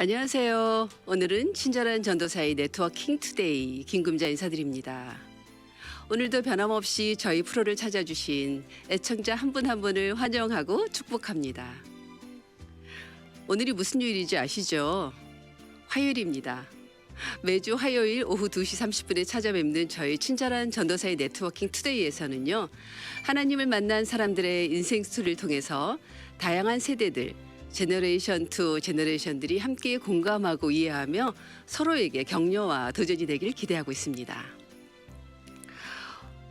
안녕하세요. 오늘은 친절한 전도사의 네트워킹 투데이 김금자 인사드립니다. 오늘도 변함없이 저희 프로를 찾아주신 애청자 한 분 한 분을 환영하고 축복합니다. 오늘이 무슨 요일인지 아시죠? 화요일입니다. 매주 화요일 오후 2시 30분에 찾아뵙는 저희 친절한 전도사의 네트워킹 투데이에서는요. 하나님을 만난 사람들의 인생 스토리를 통해서 다양한 세대들, 제너레이션 투 제너레이션들이 함께 공감하고 이해하며 서로에게 격려와 도전이 되길 기대하고 있습니다.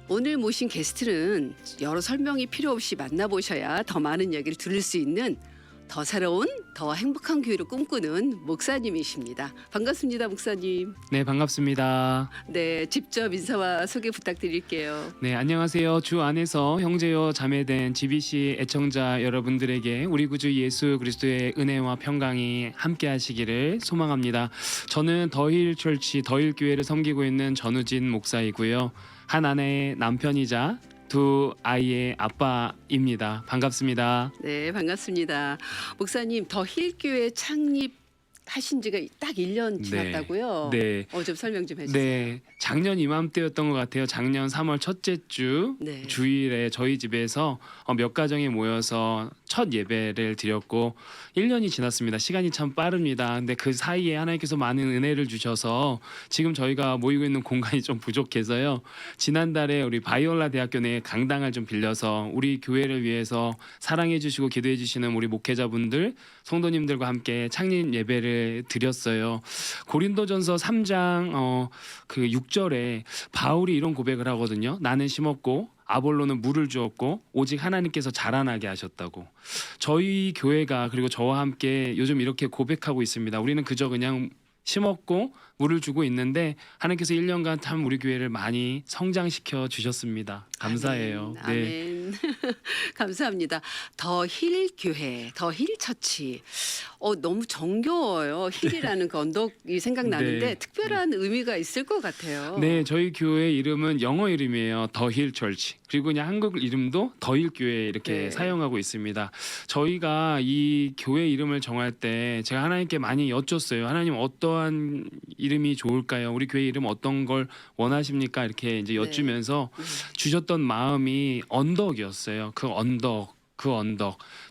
오늘 모신 게스트는 여러 설명이 필요 없이 만나보셔야 더 많은 이야기를 들을 수 있는 더 새로운, 더 행복한 교회를 꿈꾸는 목사님이십니다. 반갑습니다, 목사님. 네, 반갑습니다. 네, 직접 인사와 소개 부탁드릴게요. 네, 안녕하세요. 주 안에서 형제요 자매된 GBC 애청자 여러분들에게 우리 구주 예수 그리스도의 은혜와 평강이 함께 하시기를 소망합니다. 저는 더힐철치 더힐교회를 섬기고 있는 전우진 목사이고요. 한 아내의 남편이자 두 아이의 아빠입니다. 반갑습니다. 네, 반갑습니다. 목사님, 더 힐교회 창립하신 지가 딱 1년 지났다고요? 네. 좀 설명 좀 해주세요. 네, 작년 이맘때였던 것 같아요. 작년 3월 첫째 주 네. 주일에 저희 집에서 몇 가정이 모여서 첫 예배를 드렸고 1년이 지났습니다. 시간이 참 빠릅니다. 근데 그 사이에 하나님께서 많은 은혜를 주셔서 지금 저희가 모이고 있는 공간이 좀 부족해서요. 지난달에 우리 바이올라 대학교 내 강당을 좀 빌려서 우리 교회를 위해서 사랑해 주시고 기도해 주시는 우리 목회자분들, 성도님들과 함께 창립 예배를 드렸어요. 고린도전서 3장 그 6절에 바울이 이런 고백을 하거든요. 나는 심었고 아볼로는 물을 주었고 오직 하나님께서 자라나게 하셨다고. 저희 교회가 그리고 저와 함께 요즘 이렇게 고백하고 있습니다. 우리는 그저 그냥 심었고 물을 주고 있는데 하나님께서 1년간 참 우리 교회를 많이 성장시켜 주셨습니다. 감사해요. 아멘. 네. 아멘. 감사합니다. 더 힐 교회, 더 힐 처치. 너무 정겨워요. 힐이라는 그 언덕이 생각나는데 네. 특별한 의미가 있을 것 같아요. 네, 저희 교회 이름은 영어 이름이에요. 더 힐 철치. 그리고 그냥 한국 이름도 더 힐 교회 이렇게 네. 사용하고 있습니다. 저희가 이 교회 이름을 정할 때 제가 하나님께 많이 여쭸어요. 하나님 어떠한 이름이 좋을까요? 우리 교회 이름 어떤 걸 원하십니까? 이렇게 이제 여쭈면서 주셨던 마음이 언덕이었어요. 그 언덕.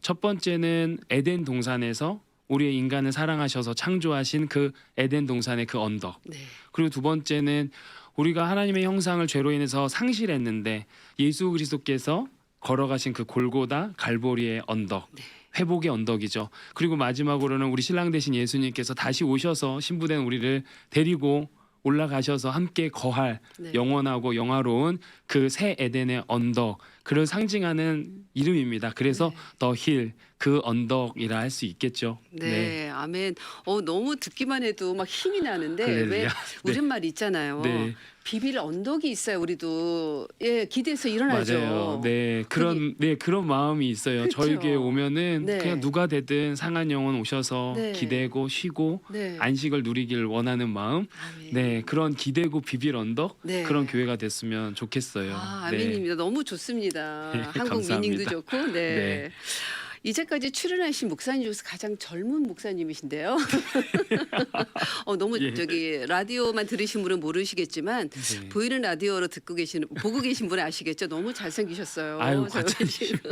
첫 번째는 에덴 동산에서 우리의 인간을 사랑하셔서 창조하신 그 에덴 동산의 그 언덕. 네. 그리고 두 번째는 우리가 하나님의 형상을 죄로 인해서 상실했는데 예수 그리스도께서 걸어가신 그 골고다 갈보리의 언덕. 네. 회복의 언덕이죠. 그리고 마지막으로는 우리 신랑 되신 예수님께서 다시 오셔서 신부된 우리를 데리고 올라가셔서 함께 거할 네. 영원하고 영화로운 그 새 에덴의 언덕, 그를 상징하는 이름입니다. 그래서 네. 더 힐, 그 언덕이라 할 수 있겠죠. 네, 아멘. 너무 듣기만 해도 막 힘이 나는데 왜 할렐루야. 우리말 있잖아요. 네. 비빌 언덕이 있어야 우리도 기대해서 일어나죠. 맞아요. 네, 그런 마음이 있어요. 그쵸? 저희 교회 오면은 네. 그냥 누가 되든 상한 영혼 오셔서 네. 기대고 쉬고 네. 안식을 누리길 원하는 마음. 아멘. 네, 그런 기대고 비빌 언덕 네. 그런 교회가 됐으면 좋겠어요. 아멘입니다. 너무 좋습니다. 네, 한국 감사합니다. 미닝도 좋고. 네. 네. 이제까지 출연하신 목사님 중에서 가장 젊은 목사님이신데요. 너무 예. 라디오만 들으신 분은 모르시겠지만 네. 보이는 라디오로 보고 계신 분은 아시겠죠. 너무 잘생기셨어요. 아유, 젊으시고. 과찬이십니다.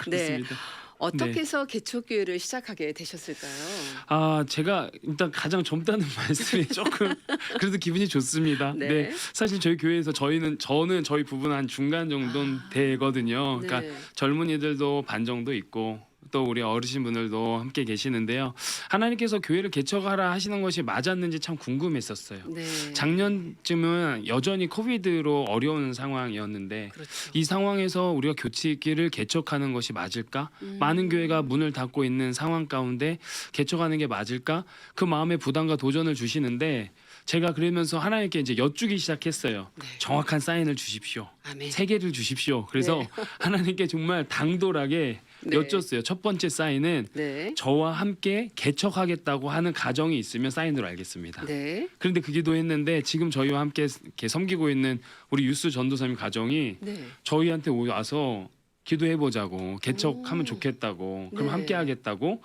네. 그렇습니다. 어떻게 네. 해서 개척교회를 시작하게 되셨을까요? 제가 일단 가장 젊다는 말씀이 조금 그래도 기분이 좋습니다. 네. 네. 사실 저희 교회에서 저는 저희 부부는 한 중간 정도는 되거든요. 그러니까 네. 젊은이들도 반 정도 있고 또 우리 어르신분들도 함께 계시는데요. 하나님께서 교회를 개척하라 하시는 것이 맞았는지 참 궁금했었어요. 네. 작년쯤은 여전히 코비드로 어려운 상황이었는데 그렇죠. 이 상황에서 우리가 교치기를 개척하는 것이 맞을까? 많은 교회가 문을 닫고 있는 상황 가운데 개척하는 게 맞을까? 그 마음에 부담과 도전을 주시는데 제가 그러면서 하나님께 이제 여쭈기 시작했어요. 네. 정확한 사인을 주십시오. 아멘. 세계를 주십시오. 그래서 네. 하나님께 정말 당돌하게 네. 여쭸어요. 첫 번째 사인은 네. 저와 함께 개척하겠다고 하는 가정이 있으면 사인으로 알겠습니다. 네. 그런데 그 기도했는데 지금 저희와 함께 이렇게 섬기고 있는 우리 유스 전도사님 가정이 네. 저희한테 와서 기도해보자고 개척하면 오. 좋겠다고 그럼 네. 함께 하겠다고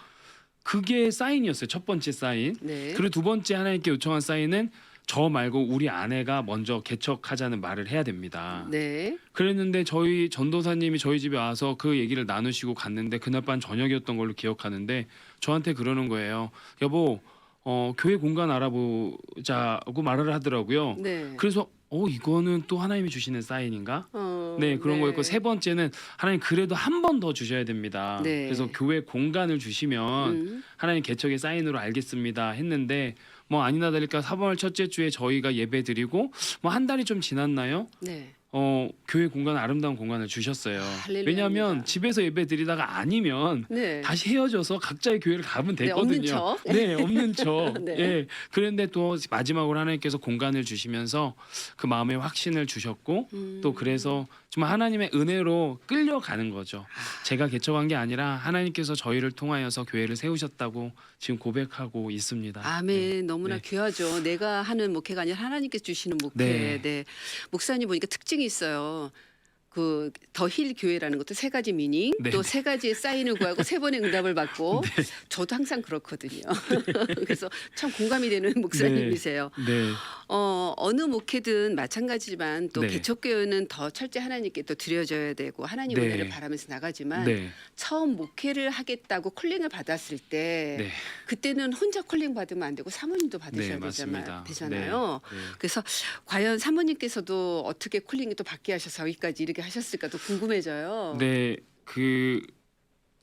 그게 사인이었어요. 첫 번째 사인. 네. 그리고 두 번째 하나님께 요청한 사인은 저 말고 우리 아내가 먼저 개척하자는 말을 해야 됩니다. 네. 그랬는데 저희 전도사님이 저희 집에 와서 그 얘기를 나누시고 갔는데 그날 밤 저녁이었던 걸로 기억하는데 저한테 그러는 거예요. 여보, 교회 공간 알아보자고 말을 하더라고요. 네. 그래서 이거는 또 하나님이 주시는 사인인가? 네, 그런 네. 거였고 세 번째는 하나님 그래도 한 번 더 주셔야 됩니다. 네. 그래서 교회 공간을 주시면 음. 하나님 개척의 사인으로 알겠습니다 했는데 뭐 아니나 다를까 4월 첫째 주에 저희가 예배 드리고 뭐 한 달이 좀 지났나요? 네. 교회 공간 아름다운 공간을 주셨어요. 할렐루야입니다. 왜냐하면 집에서 예배 드리다가 아니면 네. 다시 헤어져서 각자의 교회를 가면 네, 없는 됐거든요. 척. 네, 없는 척. 네. 예. 그런데 또 마지막으로 하나님께서 공간을 주시면서 그 마음의 확신을 주셨고 또 그래서 정말 하나님의 은혜로 끌려가는 거죠. 제가 개척한 게 아니라 하나님께서 저희를 통하여서 교회를 세우셨다고 지금 고백하고 있습니다. 아멘. 너무나 네. 귀하죠. 내가 하는 목회가 아니라 하나님께서 주시는 목회. 네. 네. 목사님 보니까 특징이 있어요. 그 더 힐 교회라는 것도 세 가지 미닝, 네. 또 세 가지의 사인을 구하고 세 번의 응답을 받고 저도 항상 그렇거든요. 그래서 참 공감이 되는 목사님이세요. 네. 어느 목회든 마찬가지지만 또 네. 개척교회는 더 철저히 하나님께 또 드려져야 되고 하나님 네. 은혜를 바라면서 나가지만 네. 처음 목회를 하겠다고 콜링을 받았을 때 네. 그때는 혼자 콜링 받으면 안 되고 사모님도 받으셔야 네, 맞습니다. 되잖아요. 네. 네. 그래서 과연 사모님께서도 어떻게 콜링이 또 받게 하셔서 여기까지 이렇게 하셨을까도 궁금해져요. 네, 그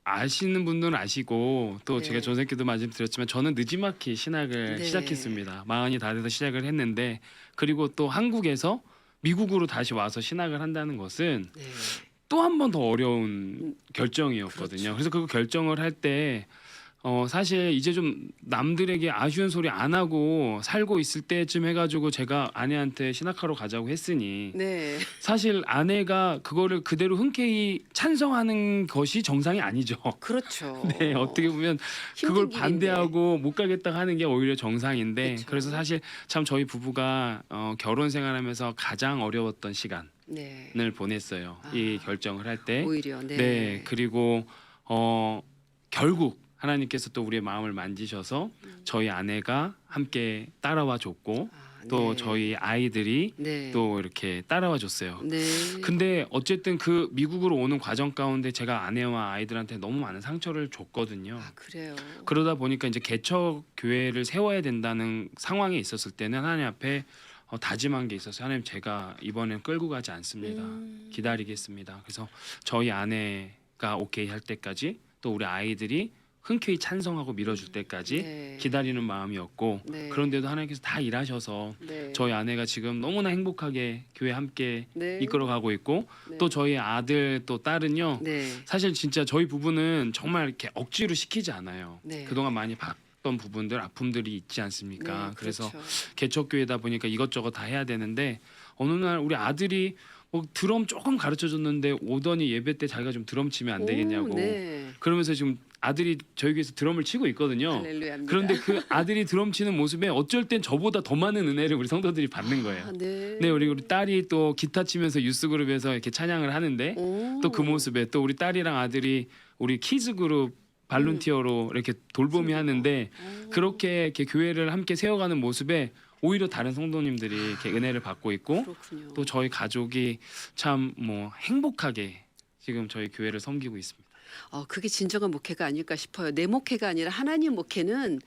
아시는 분들은 아시고 또 네. 제가 전생기도 말씀드렸지만 저는 느지막이 신학을 네. 시작했습니다. 마흔이 다 돼서 시작을 했는데 그리고 또 한국에서 미국으로 다시 와서 신학을 한다는 것은 네. 또 한 번 더 어려운 결정이었거든요. 그렇죠. 그래서 그 결정을 할 때 사실 이제 좀 남들에게 아쉬운 소리 안 하고 살고 있을 때쯤 해가지고 제가 아내한테 신학하러 가자고 했으니 네. 사실 아내가 그거를 그대로 흔쾌히 찬성하는 것이 정상이 아니죠. 그렇죠. 네, 어떻게 보면 힘든 그걸 길인데. 반대하고 못 가겠다 하는 게 오히려 정상인데 그쵸. 그래서 사실 참 저희 부부가 결혼 생활하면서 가장 어려웠던 시간을 네. 보냈어요. 아. 이 결정을 할 때. 오히려 네. 네, 그리고 결국 하나님께서 또 우리의 마음을 만지셔서 저희 아내가 함께 따라와 줬고 아, 또 네. 저희 아이들이 네. 또 이렇게 따라와 줬어요. 네. 근데 어쨌든 그 미국으로 오는 과정 가운데 제가 아내와 아이들한테 너무 많은 상처를 줬거든요. 아, 그래요. 그러다 보니까 이제 개척 교회를 세워야 된다는 상황에 있었을 때는 하나님 앞에 다짐한 게 있어서 하나님 제가 이번엔 끌고 가지 않습니다. 기다리겠습니다. 그래서 저희 아내가 오케이 할 때까지 또 우리 아이들이 흔쾌히 찬성하고 밀어줄 때까지 네. 기다리는 마음이었고 네. 그런데도 하나님께서 다 일하셔서 네. 저희 아내가 지금 너무나 행복하게 교회 함께 네. 이끌어가고 있고 네. 또 저희 아들 또 딸은요 네. 사실 진짜 저희 부부는 정말 이렇게 억지로 시키지 않아요. 네. 그동안 많이 봤던 부분들 아픔들이 있지 않습니까? 네, 그래서 그렇죠. 개척교회다 보니까 이것저것 다 해야 되는데 어느 날 우리 아들이 뭐 드럼 조금 가르쳐 줬는데 오더니 예배 때 자기가 좀 드럼 치면 안 되겠냐고 오, 네. 그러면서 지금 아들이 저희 교회에서 드럼을 치고 있거든요. 할렐루야입니다. 그런데 그 아들이 드럼 치는 모습에 어쩔 땐 저보다 더 많은 은혜를 우리 성도들이 받는 거예요. 아, 네. 네, 우리 딸이 또 기타 치면서 유스 그룹에서 이렇게 찬양을 하는데 오. 또 그 모습에 또 우리 딸이랑 아들이 우리 키즈 그룹 발룬티어로 이렇게 돌봄이 하는데 그렇게 이렇게 교회를 함께 세워가는 모습에 오히려 다른 성도님들이 이렇게 은혜를 받고 있고 그렇군요. 또 저희 가족이 참 뭐 행복하게 지금 저희 교회를 섬기고 있습니다. 그게 진정한 목회가 아닐까 싶어요. 내 목회가 아니라 하나님 목회는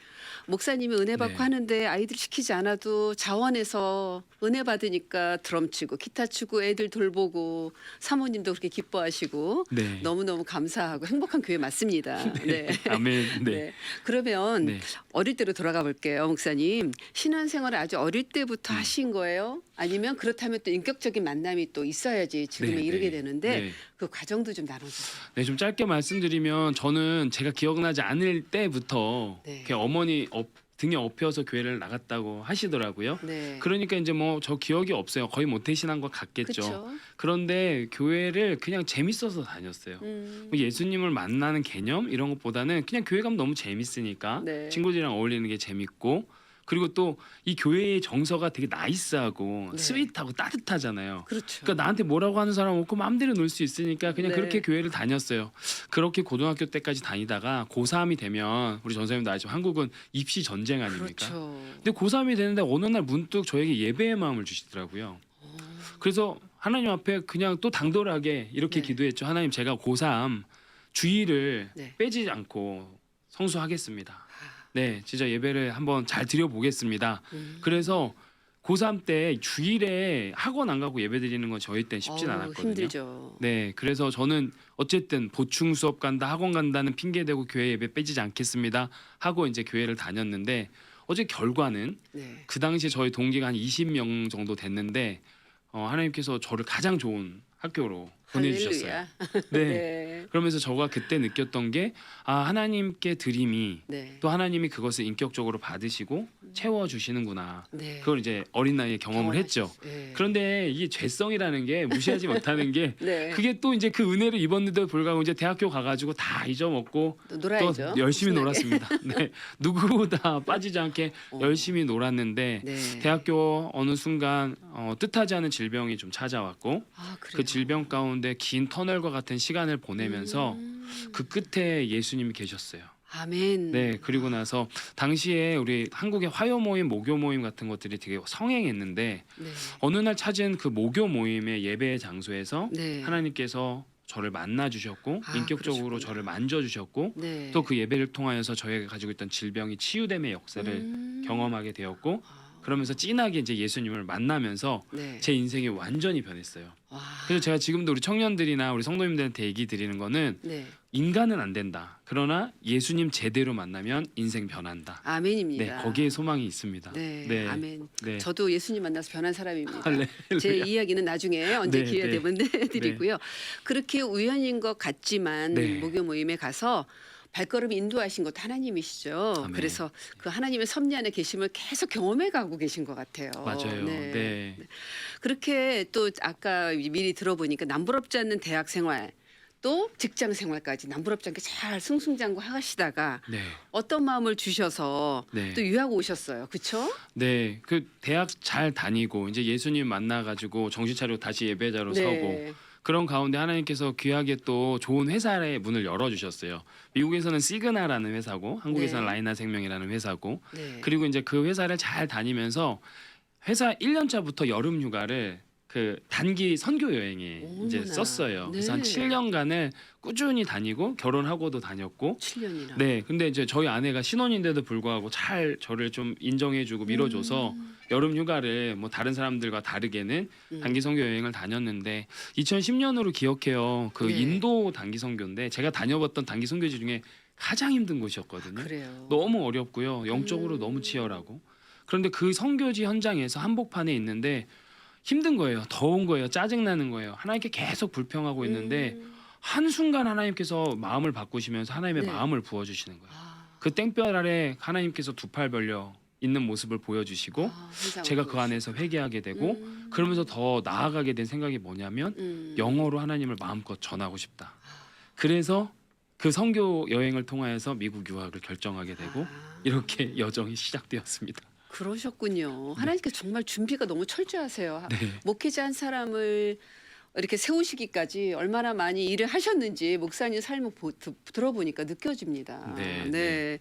목사님이 은혜 받고 네. 하는데 아이들 시키지 않아도 자원해서 은혜 받으니까 드럼 치고 기타 치고 애들 돌보고 사모님도 그렇게 기뻐하시고 네. 너무너무 감사하고 행복한 교회 맞습니다. 네. 아멘. 네. 네. 그러면 네. 어릴 때로 돌아가 볼게요, 목사님. 신앙생활을 아주 어릴 때부터 하신 거예요? 아니면 그렇다면 또 인격적인 만남이 또 있어야지 지금에 네, 이르게 네. 되는데 네. 그 과정도 좀 나눠주세요. 네, 좀 짧게 말씀드리면 저는 제가 기억나지 않을 때부터 네. 이렇게 어머니 등에 업혀서 교회를 나갔다고 하시더라고요. 네. 그러니까 이제 뭐 저 기억이 없어요. 거의 모태신한 것 같겠죠. 그렇죠. 그런데 교회를 그냥 재밌어서 다녔어요. 뭐 예수님을 만나는 개념 이런 것보다는 그냥 교회 가면 너무 재밌으니까 네. 친구들이랑 어울리는 게 재밌고 그리고 또 이 교회의 정서가 되게 나이스하고 네. 스윗하고 따뜻하잖아요. 그렇죠. 그러니까 나한테 뭐라고 하는 사람 없고 마음대로 놀 수 있으니까 그냥 네. 그렇게 교회를 다녔어요. 그렇게 고등학교 때까지 다니다가 고3이 되면 우리 전사님도 알지만 한국은 입시 전쟁 아닙니까? 그렇죠. 근데 고3이 되는데 어느 날 문득 저에게 예배의 마음을 주시더라고요. 그래서 하나님 앞에 그냥 또 당돌하게 이렇게 네. 기도했죠. 하나님, 제가 고3 주일을 네. 빼지 않고 성수하겠습니다. 아, 네, 진짜 예배를 한번 잘 드려보겠습니다. 음. 그래서 고3 때 주일에 학원 안 가고 예배 드리는 건 저희 땐 쉽진 어우, 않았거든요. 힘들죠. 네, 그래서 저는 어쨌든 보충 수업 간다, 학원 간다는 핑계 대고 교회 예배 빼지 않겠습니다 하고 이제 교회를 다녔는데 어제 결과는 네. 그 당시 저희 동기가 한 20명 정도 됐는데 하나님께서 저를 가장 좋은 학교로 보내주셨어요. 할렐루야. 네. 네. 그러면서 저가 그때 느꼈던 게 하나님께 드림이 네. 또 하나님이 그것을 인격적으로 받으시고 채워주시는구나. 네. 그걸 이제 어린 나이에 경험을 했죠. 네. 그런데 이게 죄성이라는 게 무시하지 못하는 게 네. 그게 또 이제 그 은혜를 입었는데도 불구하고 이제 대학교 가가지고 다 잊어먹고 또 놀아야죠. 또 열심히 신나게. 놀았습니다. 네, 누구보다 빠지지 않게 어. 열심히 놀았는데 네. 대학교 어느 순간 뜻하지 않은 질병이 좀 찾아왔고 아, 그래요. 그 질병 가운데 긴 터널과 같은 시간을 보내면서 그 끝에 예수님이 계셨어요. 아멘. 네, 그리고 나서 당시에 우리 한국의 화요 모임, 모교 모임 같은 것들이 되게 성행했는데 네. 어느 날 찾은 그 모교 모임의 예배 장소에서 네. 하나님께서 저를 만나 주셨고 아, 인격적으로 그러셨구나. 저를 만져 주셨고 네. 또 그 예배를 통하여서 저희가 가지고 있던 질병이 치유됨의 역사를 경험하게 되었고 그러면서 진하게 이제 예수님을 만나면서 네. 제 인생이 완전히 변했어요. 와. 그래서 제가 지금도 우리 청년들이나 우리 성도님들한테 얘기 드리는 거는 네. 인간은 안 된다. 그러나 예수님 제대로 만나면 인생 변한다. 네, 아멘입니다. 거기에 소망이 있습니다. 네. 아멘. 네. 저도 예수님 만나서 변한 사람입니다. 할렐루야. 제 이야기는 나중에 언제 네, 기회 네. 되면 해드리고요. 그렇게 우연인 것 같지만 네. 목요 모임에 가서 발걸음 인도하신 것도 하나님이시죠. 아멘. 그래서 그 하나님의 섭리 안에 계심을 계속 경험해 가고 계신 것 같아요. 맞아요. 네. 그렇게 또 아까 미리 들어보니까 남부럽지 않는 대학 생활 또 직장 생활까지 남부럽지 않게 잘 승승장구하시다가 네. 어떤 마음을 주셔서 네. 또 유학 오셨어요. 그렇죠? 네. 그 대학 잘 다니고 이제 예수님 만나 가지고 정신 차리고 다시 예배자로 서고 그런 가운데 하나님께서 귀하게 또 좋은 회사의 문을 열어 주셨어요. 미국에서는 시그나라는 회사고 한국에서는 네. 라이나 생명이라는 회사고 네. 그리고 이제 그 회사를 잘 다니면서 회사 1년 차부터 여름 휴가를 그 단기 선교 여행에 이제 어머나. 썼어요. 그래서 한 네. 7년간을 꾸준히 다니고 결혼하고도 다녔고 7년이나. 네, 근데 이제 저희 아내가 신혼인데도 불구하고 잘 저를 좀 인정해주고 밀어줘서 여름 휴가를 뭐 다른 사람들과 다르게는 단기 선교 여행을 다녔는데 2010년으로 기억해요. 그 네. 인도 단기 선교인데 제가 다녀봤던 단기 선교지 중에 가장 힘든 곳이었거든요. 그래요. 너무 어렵고요, 영적으로 너무 치열하고. 그런데 그 선교지 현장에서 한복판에 있는데 힘든 거예요, 더운 거예요, 짜증 나는 거예요. 하나님께 계속 불평하고 있는데. 한 순간 하나님께서 마음을 바꾸시면서 하나님의 네. 마음을 부어주시는 거예요. 아, 그 땡볕 아래 하나님께서 두 팔 벌려 있는 모습을 보여주시고 현장을 제가 그 보여주시고. 안에서 회개하게 되고 그러면서 더 나아가게 된 생각이 뭐냐면 영어로 하나님을 마음껏 전하고 싶다. 그래서 그 선교 여행을 통하여서 미국 유학을 결정하게 되고 아, 이렇게 여정이 시작되었습니다. 그러셨군요. 하나님께서 정말 준비가 너무 철저하세요. 네. 목회자 한 사람을 이렇게 세우시기까지 얼마나 많이 일을 하셨는지 목사님 삶을 들어보니까 느껴집니다. 네.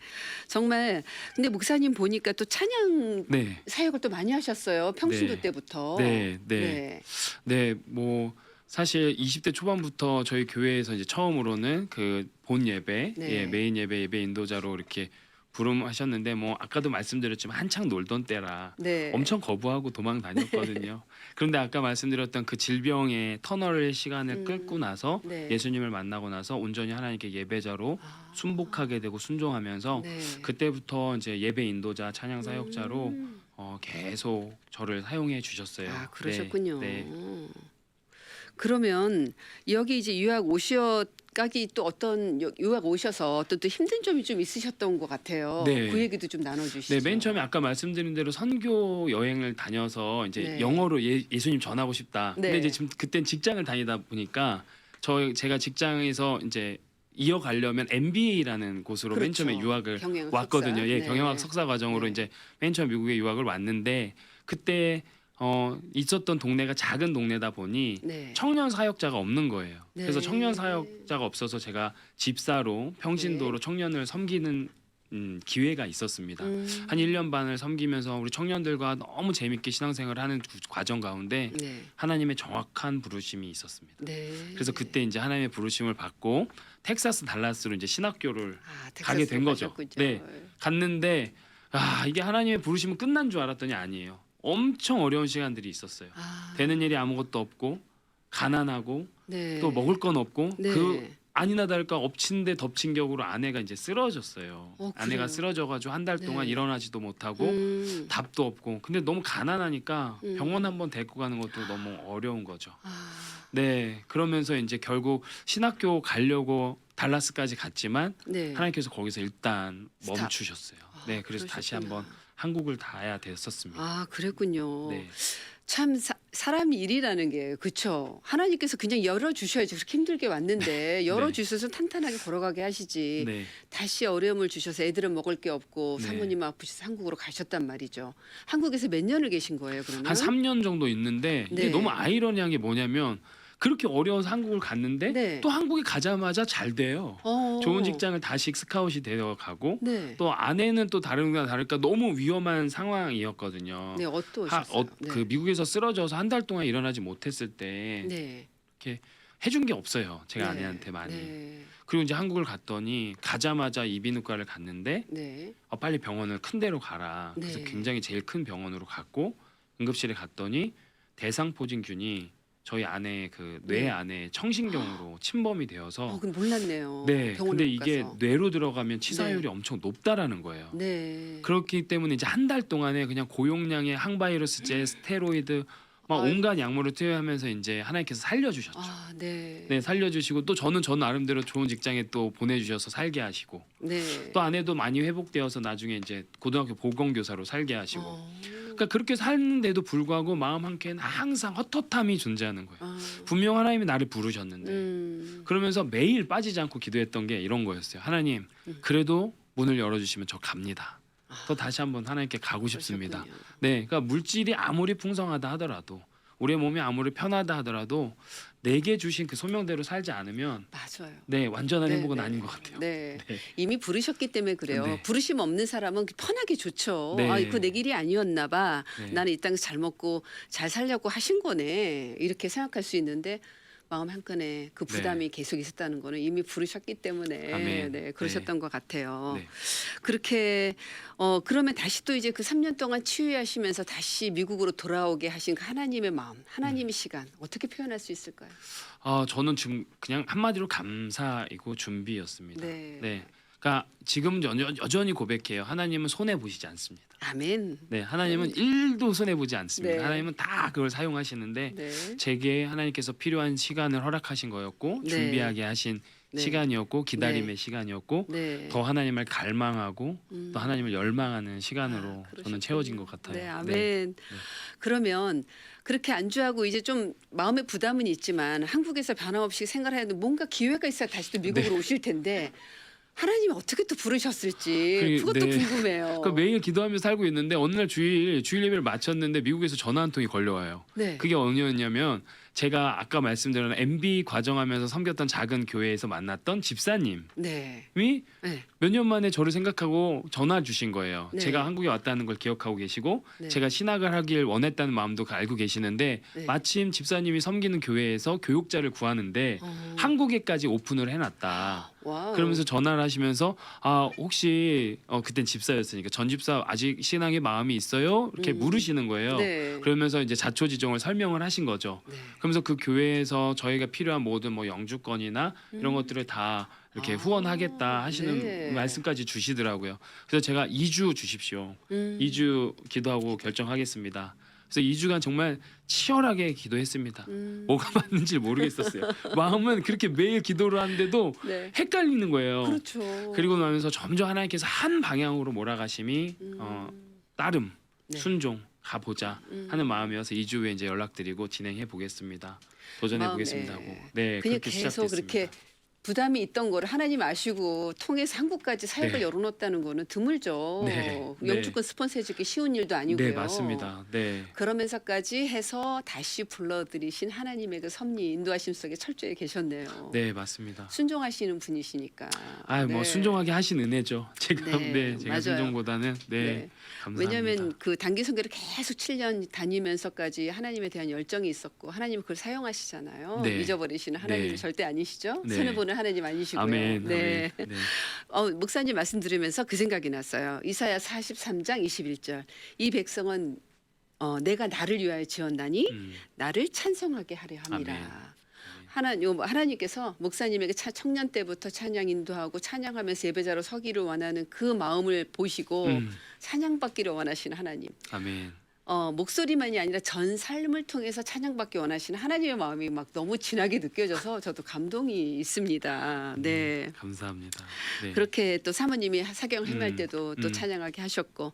정말 근데 목사님 보니까 또 찬양 네. 사역을 또 많이 하셨어요. 평신도 네. 때부터. 네, 네. 네, 뭐 사실 20대 초반부터 저희 교회에서 이제 처음으로는 그 본 예배, 네. 예, 메인 예배, 예배 인도자로 이렇게 부름하셨는데 뭐 아까도 말씀드렸지만 한창 놀던 때라 네. 엄청 거부하고 도망 다녔거든요. 그런데 아까 말씀드렸던 그 질병의 터널의 시간을 끌고 나서 네. 예수님을 만나고 나서 온전히 하나님께 예배자로 아, 순복하게 되고 순종하면서 네. 그때부터 이제 예배 인도자, 찬양 사역자로 계속 저를 사용해 주셨어요. 아, 그러셨군요. 네. 그러면 여기 이제 유학 오셔까지 또 어떤 유학 오셔서 또 힘든 점이 좀 있으셨던 것 같아요. 네. 그 얘기도 좀 나눠주시죠. 네, 맨 처음에 아까 말씀드린 대로 선교 여행을 다녀서 이제 네. 영어로 예수님 전하고 싶다. 네. 근데 이제 지금 그땐 직장을 다니다 보니까 제가 직장에서 이제 이어가려면 MBA라는 곳으로 맨 처음에 그렇죠. 유학을 경영학 왔거든요. 석사. 예, 네. 경영학 석사 과정으로 네. 이제 맨 처음 미국에 유학을 왔는데 그때 있었던 동네가 작은 동네다 보니 네. 청년 사역자가 없는 거예요. 그래서 네. 청년 사역자가 없어서 제가 집사로 평신도로 청년을 섬기는 기회가 있었습니다. 한 1년 반을 섬기면서 우리 청년들과 너무 재밌게 신앙생활을 하는 과정 가운데 네. 하나님의 정확한 부르심이 있었습니다. 네. 그래서 그때 이제 하나님의 부르심을 받고 텍사스 달라스로 이제 신학교를 가게 텍사스로 된 거죠. 가셨군요. 네. 갔는데 이게 하나님의 부르심은 끝난 줄 알았더니 아니에요. 엄청 어려운 시간들이 있었어요. 되는 일이 아무것도 없고 가난하고 네. 또 먹을 건 없고 네. 그 아니나 다를까 엎친 데 덮친 격으로 아내가 이제 쓰러졌어요. 그래요? 아내가 쓰러져가지고 한 달 동안 네. 일어나지도 못하고 답도 없고 근데 너무 가난하니까 병원 한번 데리고 가는 것도 너무 어려운 거죠. 네, 그러면서 이제 결국 신학교 가려고 달라스까지 갔지만 네. 하나님께서 거기서 일단 스탑. 멈추셨어요. 네, 그래서 다시 그러셨구나. 한번 한국을 가야 됐었습니다. 그랬군요. 네, 참 사람 일이라는 게 그렇죠. 하나님께서 그냥 열어 주셔야지 그렇게 힘들게 왔는데 열어 주셔서 탄탄하게 걸어가게 하시지. 네, 다시 어려움을 주셔서 애들은 먹을 게 없고 네. 사모님 아프셔서 한국으로 가셨단 말이죠. 한국에서 몇 년을 계신 거예요, 그러면? 한 3년 정도 있는데 이게 네. 너무 아이러니한 게 뭐냐면 그렇게 어려워서 한국을 갔는데 네. 또 한국에 가자마자 잘 돼요. 좋은 직장을 다시 스카웃이 되어 가고 네. 또 아내는 또 다른가 다를까 너무 위험한 상황이었거든요. 네, 어떠셨어요? 그 미국에서 쓰러져서 한 달 동안 일어나지 못했을 때 네. 이렇게 해준 게 없어요. 제가 네. 아내한테 많이. 네. 그리고 이제 한국을 갔더니 가자마자 이비인후과를 갔는데 네. 빨리 병원을 큰 데로 가라. 그래서 네. 굉장히 제일 큰 병원으로 갔고 응급실에 갔더니 대상포진균이 저희 아내의 그 뇌 네. 안에 청신경으로 침범이 되어서 그건 몰랐네요. 네, 병원에 근데 못 이게 가서. 뇌로 들어가면 치사율이 엄청 높다라는 거예요. 네. 그렇기 때문에 이제 한 달 동안에 그냥 고용량의 항바이러스제, 스테로이드 막 아이고. 온갖 약물을 투여하면서 이제 하나님께서 살려주셨죠. 네. 네, 살려주시고 또 저는 저 나름대로 좋은 직장에 또 보내주셔서 살게 하시고 네. 또 아내도 많이 회복되어서 나중에 이제 고등학교 보건교사로 살게 하시고 어. 그러니까 그렇게 사는데도 불구하고 마음 한켠에는 항상 헛헛함이 존재하는 거예요. 분명 하나님이 나를 부르셨는데 그러면서 매일 빠지지 않고 기도했던 게 이런 거였어요. 하나님 그래도 문을 열어주시면 저 갑니다. 또 다시 한번 하나님께 가고 싶습니다. 그러셨군요. 네, 그러니까 물질이 아무리 풍성하다 하더라도 우리의 몸이 아무리 편하다 하더라도 내게 주신 그 소명대로 살지 않으면 맞아요. 네 완전한 네, 행복은 네. 아닌 것 같아요. 네. 네. 이미 부르셨기 때문에 그래요. 네. 부르심 없는 사람은 편하게 좋죠. 네. 이거 내 길이 아니었나 봐. 네. 나는 이 땅에서 잘 먹고 잘 살려고 하신 거네. 이렇게 생각할 수 있는데 마음 한켠에 그 부담이 계속 있었다는 거는 이미 부르셨기 때문에 아멘. 네, 그러셨던 것 같아요. 네. 그렇게 그러면 다시 또 이제 그 3년 동안 치유하시면서 다시 미국으로 돌아오게 하신 그 하나님의 마음, 하나님의 시간 어떻게 표현할 수 있을까요? 저는 지금 그냥 한마디로 감사이고 준비였습니다. 네. 네. 그러니까 지금 여전히 고백해요. 하나님은 손해 보시지 않습니다. 아멘. 네, 하나님은 1도 손해 보지 않습니다. 네. 하나님은 다 그걸 사용하시는데 네. 제게 하나님께서 필요한 시간을 허락하신 거였고 네. 준비하게 하신 네. 시간이었고 기다림의 네. 시간이었고 네. 더 하나님을 갈망하고 또 하나님을 열망하는 시간으로 그러셨군요. 저는 채워진 것 같아요. 네, 아멘. 그러면 그렇게 안주하고 이제 좀 마음의 부담은 있지만 한국에서 변함없이 생활해야 되는 뭔가 기회가 있어야 다시 또 미국으로 오실 텐데 하나님이 어떻게 또 부르셨을지 그것도 네. 궁금해요. 그 매일 기도하면서 살고 있는데 어느 날 주일 예배를 마쳤는데 미국에서 전화 한 통이 걸려와요. 네. 그게 어디였냐면 제가 아까 말씀드린 MB 과정하면서 섬겼던 작은 교회에서 만났던 집사님이 네. 네. 몇 년 만에 저를 생각하고 전화 주신 거예요. 네. 제가 한국에 왔다는 걸 기억하고 계시고 네. 제가 신학을 하길 원했다는 마음도 알고 계시는데 네. 마침 집사님이 섬기는 교회에서 교육자를 구하는데 한국에까지 오픈을 해놨다. 와. 그러면서 전화를 하시면서 혹시 그땐 집사였으니까 전 집사 아직 신앙의 마음이 있어요? 이렇게 물으시는 거예요. 네. 그러면서 이제 자초지종을 설명을 하신 거죠. 네. 그러면서 그 교회에서 저희가 필요한 모든 뭐 영주권이나 이런 것들을 다 이렇게 후원하겠다 하시는 네. 말씀까지 주시더라고요. 그래서 제가 2주 주십시오. 2주 기도하고 결정하겠습니다. 그래서 2주간 정말 치열하게 기도했습니다. 뭐가 맞는지 모르겠었어요. 마음은 그렇게 매일 기도를 하는데도 네. 헷갈리는 거예요. 그렇죠. 그리고 나면서 점점 하나님께서 한 방향으로 몰아가심이 따름, 네. 순종, 가보자 하는 마음이어서 2주 후에 이제 연락드리고 진행해 보겠습니다. 도전해 보겠습니다 하고 네 그냥 그렇게 계속 시작됐습니다. 그렇게 부담이 있던 거를 하나님 아시고 통해서 한국까지 사역을 네. 열어놓았다는 거는 드물죠. 네. 영주권 스폰서해주기 쉬운 일도 아니고요. 네, 맞습니다. 네. 그러면서까지 해서 다시 불러들이신 하나님의 그 섭리 인도하심 속에 철저히 계셨네요. 네, 맞습니다. 순종하시는 분이시니까. 아, 뭐 네. 순종하게 하신 은혜죠. 제가 네, 제가 맞아요. 순종보다는 네. 감사합니다. 왜냐하면 그 단기 선교를 계속 7년 다니면서까지 하나님에 대한 열정이 있었고 하나님은 그걸 사용하시잖아요. 네. 잊어버리시는 하나님 네. 절대 아니시죠. 네. 손해보는 하나님 아니시고요. 아멘. 네. 아멘. 네. 목사님 말씀 들으면서 그 생각이 났어요. 이사야 43장 21절. 이 백성은 내가 나를 위하여 지었나니 나를 찬송하게 하려 함이라. 아멘. 하나님께서 목사님에게 청년 때부터 찬양 인도하고 찬양하면서 예배자로 서기를 원하는 그 마음을 보시고 찬양받기를 원하시는 하나님. 아멘. 목소리만이 아니라 전 삶을 통해서 찬양받기 원하시는 하나님의 마음이 막 너무 진하게 느껴져서 저도 감동이 있습니다. 네. 감사합니다. 네. 그렇게 또 사모님이 사경 행할 때도 또 찬양하게 하셨고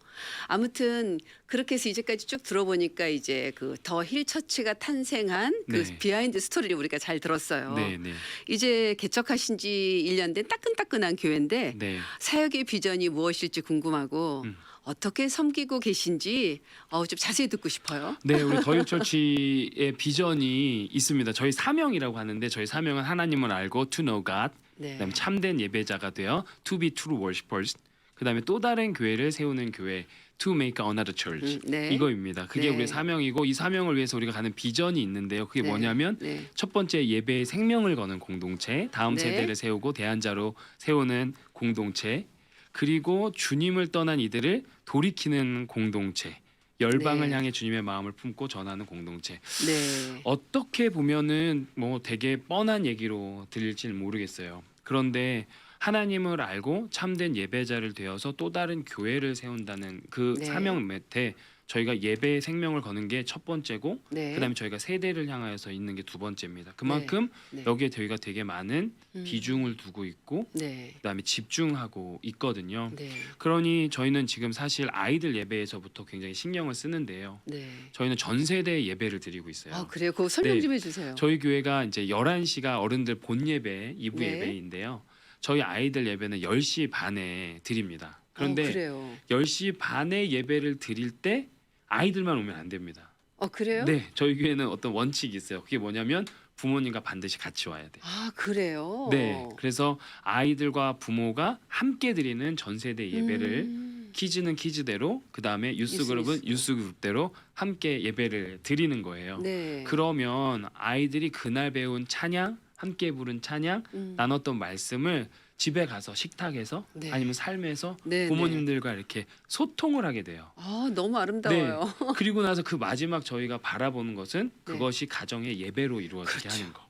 아무튼 그렇게 해서 이제까지 쭉 들어보니까 이제 그 더 힐 처치가 탄생한 그 네. 비하인드 스토리를 우리가 잘 들었어요. 네, 네. 이제 개척하신 지 1년 된 따끈따끈한 교회인데 네. 사역의 비전이 무엇일지 궁금하고 어떻게 섬기고 계신지 좀 자세히 듣고 싶어요. 네, 우리 더힐처치의 비전이 있습니다. 저희 사명이라고 하는데 저희 사명은 하나님을 알고 to know God, 네. 그다음에 참된 예배자가 되어 to be true worshipers, 그다음에 또 다른 교회를 세우는 교회 to make another church. 네. 이거입니다. 그게 네. 우리의 사명이고 이 사명을 위해서 우리가 가는 비전이 있는데요. 그게 네. 뭐냐면 네. 첫 번째 예배의 생명을 거는 공동체, 다음 네. 세대를 세우고 대안자로 세우는 공동체, 그리고 주님을 떠난 이들을 돌이키는 공동체, 열방을 네. 향해 주님의 마음을 품고 전하는 공동체. 네. 어떻게 보면은 뭐 되게 뻔한 얘기로 들릴지는 모르겠어요. 그런데 하나님을 알고 참된 예배자를 되어서 또 다른 교회를 세운다는 그 네. 사명 밑에 저희가 예배의 생명을 거는 게 첫 번째고, 네. 그다음에 저희가 세대를 향하여서 있는 게 두 번째입니다. 그만큼 네. 여기에 저희가 되게 많은 비중을 두고 있고, 네. 그다음에 집중하고 있거든요. 네. 그러니 저희는 지금 사실 아이들 예배에서부터 굉장히 신경을 쓰는데요. 네. 저희는 전 세대 예배를 드리고 있어요. 아, 그래요? 그거 설명 네. 좀 해주세요. 저희 교회가 이제 11시가 어른들 본 예배, 2부 네. 예배인데요. 저희 아이들 예배는 10시 반에 드립니다. 그런데 그래요. 10시 반에 예배를 드릴 때 아이들만 오면 안 됩니다. 그래요? 네, 저희 교회는 어떤 원칙이 있어요. 그게 뭐냐면 부모님과 반드시 같이 와야 돼요. 아, 그래요? 네, 그래서 아이들과 부모가 함께 드리는 전 세대 예배를 키즈는 키즈대로, 그 다음에 유스 그룹은 유스 그룹대로 함께 예배를 드리는 거예요. 네. 그러면 아이들이 그날 배운 찬양, 함께 부른 찬양, 나눴던 말씀을 집에 가서 식탁에서 네. 아니면 삶에서 네, 부모님들과 이렇게 소통을 하게 돼요. 너무 아름다워요. 네. 그리고 나서 그 마지막 저희가 바라보는 것은 그것이 가정의 예배로 이루어지게 그렇죠. 하는 거.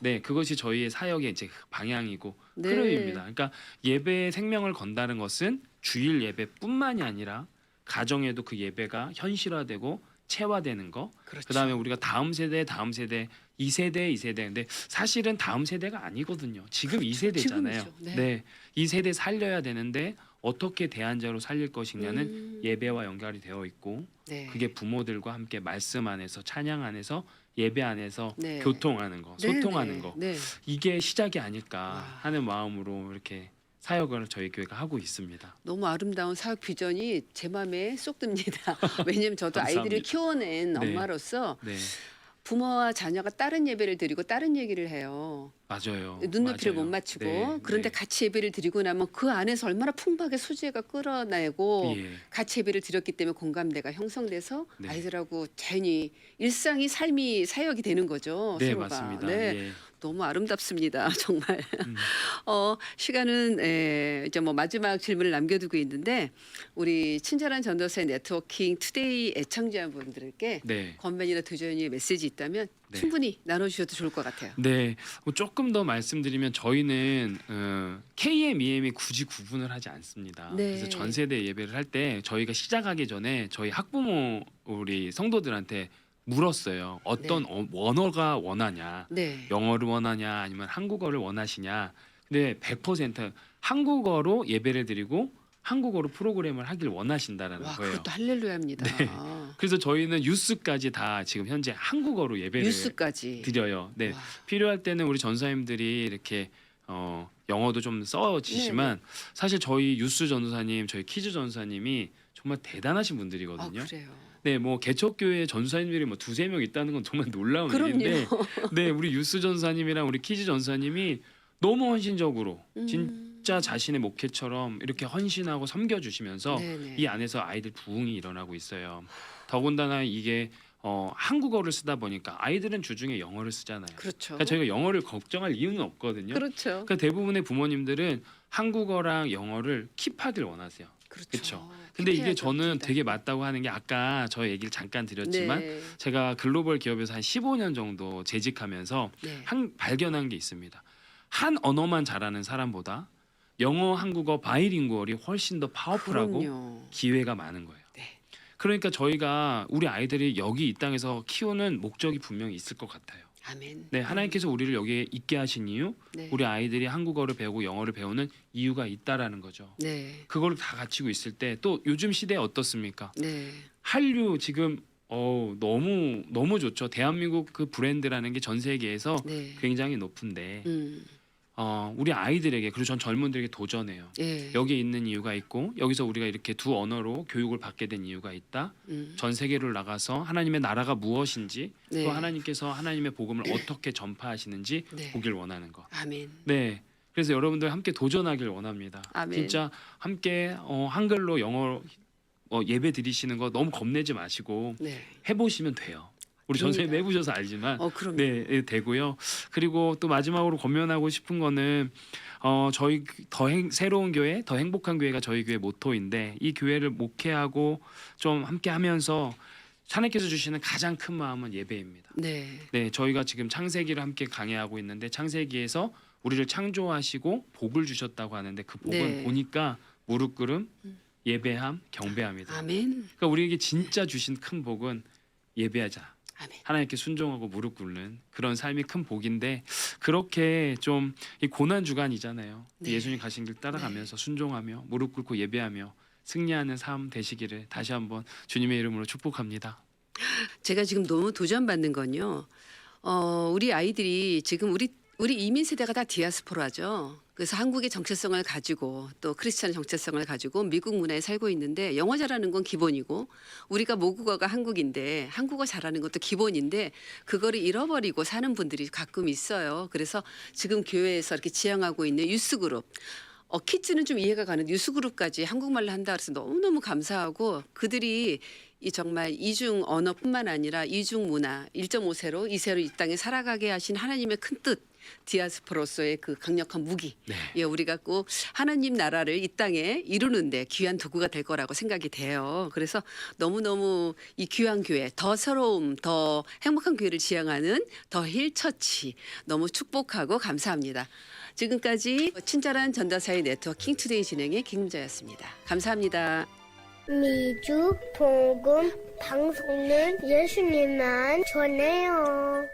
네, 그것이 저희의 사역의 이제 방향이고 네. 흐름입니다. 그러니까 예배에 생명을 건다는 것은 주일 예배뿐만이 아니라 가정에도 그 예배가 현실화되고 체화되는 거. 그렇죠. 그다음에 우리가 다음 세대, 2세대. 근데 사실은 다음 세대가 아니거든요. 지금 2세대잖아요. 지금이죠. 네. 2세대 살려야 되는데 어떻게 대안자로 살릴 것이냐는 예배와 연결이 되어 있고, 네. 그게 부모들과 함께 말씀 안에서, 찬양 안에서, 예배 안에서 네. 교통하는 거, 네, 소통하는 네. 거. 네. 이게 시작이 아닐까 와. 하는 마음으로 이렇게 사역을 저희 교회가 하고 있습니다. 너무 아름다운 사역 비전이 제 마음에 쏙 듭니다. 왜냐면 저도 감사합니다. 아이들을 키워낸 네. 엄마로서 네, 부모와 자녀가 다른 예배를 드리고 다른 얘기를 해요. 맞아요. 눈높이를 맞아요. 못 맞추고 네, 그런데 네. 같이 예배를 드리고 나면 그 안에서 얼마나 풍부하게 소재가 끌어내고 예. 같이 예배를 드렸기 때문에 공감대가 형성돼서 네. 아이들하고 자연히 일상이 삶이 사역이 되는 거죠. 네, 서로가. 맞습니다. 네. 예. 너무 아름답습니다. 정말. 시간은 이제 뭐 마지막 질문을 남겨두고 있는데 우리 친절한 전도사의 네트워킹 투데이 애청자분들에게 네. 권면이나 도전의 메시지 있다면 네. 충분히 나눠주셔도 좋을 것 같아요. 네, 뭐 조금 더 말씀드리면 저희는 KM, EM이 굳이 구분을 하지 않습니다. 네. 그래서 전 세대 예배를 할 때 저희가 시작하기 전에 저희 학부모 우리 성도들한테 물었어요. 어떤 언어가 원하냐, 네. 영어를 원하냐, 아니면 한국어를 원하시냐. 근데 100% 한국어로 예배를 드리고 한국어로 프로그램을 하길 원하신다라는 와, 거예요. 그것도 할렐루야입니다. 네. 그래서 저희는 유스까지 다 지금 현재 한국어로 예배를 뉴스까지. 드려요. 네. 와. 필요할 때는 우리 전사님들이 이렇게 영어도 좀 써지지만 사실 저희 유스 전도사님, 저희 키즈 전도사님이 정말 대단하신 분들이거든요. 그래요. 네, 뭐 개척교회 전도사님들이 뭐 두세 명 있다는 건 정말 놀라운 일인데, 네, 우리 유스 전도사님이랑 우리 키즈 전도사님이 너무 헌신적으로 진짜 자신의 목회처럼 이렇게 헌신하고 섬겨주시면서 네네. 이 안에서 아이들 부흥이 일어나고 있어요. 더군다나 이게 한국어를 쓰다 보니까 아이들은 주중에 영어를 쓰잖아요. 그렇죠. 그러니까 저희가 영어를 걱정할 이유는 없거든요. 그렇죠. 그러니까 대부분의 부모님들은 한국어랑 영어를 킵하길 원하세요. 그렇죠. 그렇죠. 근데 이게 킵해야죠, 저는 둘 다. 되게 맞다고 하는 게 아까 저 얘기를 잠깐 드렸지만 네. 제가 글로벌 기업에서 한 15년 정도 재직하면서 네. 발견한 게 있습니다. 한 언어만 잘하는 사람보다 영어, 한국어 바이링구얼이 훨씬 더 파워풀하고 그럼요. 기회가 많은 거예요. 네. 그러니까 저희가 우리 아이들이 여기 이 땅에서 키우는 목적이 분명히 있을 것 같아요. 아멘. 네, 하나님께서 우리를 여기에 있게 하신 이유, 네. 우리 아이들이 한국어를 배우고 영어를 배우는 이유가 있다라는 거죠. 네. 그걸 다 갖추고 있을 때 또 요즘 시대에 어떻습니까? 네. 한류 지금 너무 좋죠. 대한민국 그 브랜드라는 게 전 세계에서 네. 굉장히 높은데 음. 우리 아이들에게 그리고 전 젊은들에게 도전해요. 예. 여기에 있는 이유가 있고 여기서 우리가 이렇게 두 언어로 교육을 받게 된 이유가 있다. 전 세계를 나가서 하나님의 나라가 무엇인지 네. 또 하나님께서 하나님의 복음을 어떻게 전파하시는지 네. 보길 원하는 것. 아멘. 네. 그래서 여러분들 함께 도전하길 원합니다. 아멘. 진짜 함께 한글로 영어 예배 드리시는 거 너무 겁내지 마시고 네. 해보시면 돼요. 우리 전선생님 됩니다. 해보셔서 알지만 그럼요. 네, 되고요. 그리고 또 마지막으로 권면하고 싶은 거는 저희 새로운 교회, 더 행복한 교회가 저희 교회 모토인데 이 교회를 목회하고 좀 함께하면서 하나님께서 주시는 가장 큰 마음은 예배입니다. 네. 네, 저희가 지금 창세기를 함께 강해하고 있는데 창세기에서 우리를 창조하시고 복을 주셨다고 하는데 그 복은 네. 보니까 무릎 꿇음, 예배함, 경배함이다. 아멘. 그러니까 우리에게 진짜 주신 큰 복은 예배하자. 아멘. 하나님께 순종하고 무릎 꿇는 그런 삶이 큰 복인데 그렇게 좀 이 고난 주간이잖아요. 네. 예수님 가신 길 따라가면서 순종하며 무릎 꿇고 예배하며 승리하는 삶 되시기를 다시 한번 주님의 이름으로 축복합니다. 제가 지금 너무 도전받는 건요. 우리 아이들이 지금 우리 이민 세대가 다 디아스포라죠. 그래서 한국의 정체성을 가지고 또 크리스찬 정체성을 가지고 미국 문화에 살고 있는데 영어 잘하는 건 기본이고 우리가 모국어가 한국인데 한국어 잘하는 것도 기본인데 그거를 잃어버리고 사는 분들이 가끔 있어요. 그래서 지금 교회에서 이렇게 지향하고 있는 유스그룹. 키즈는 좀 이해가 가는 유스그룹까지 한국말로 한다 그래서 너무너무 감사하고 그들이 이 정말 이중 언어뿐만 아니라 이중 문화 1.5세로 2세로 이 땅에 살아가게 하신 하나님의 큰 뜻 디아스포로서의 그 강력한 무기 네. 예, 우리가 꼭 하나님 나라를 이 땅에 이루는데 귀한 도구가 될 거라고 생각이 돼요. 그래서 너무너무 이 귀한 교회 더 새로움 더 행복한 교회를 지향하는 더 힐처치 너무 축복하고 감사합니다. 지금까지 친절한 전도사의 네트워킹 투데이 진행의 김자였습니다. 감사합니다. 미주 복음 방송은 예수님만 전해요.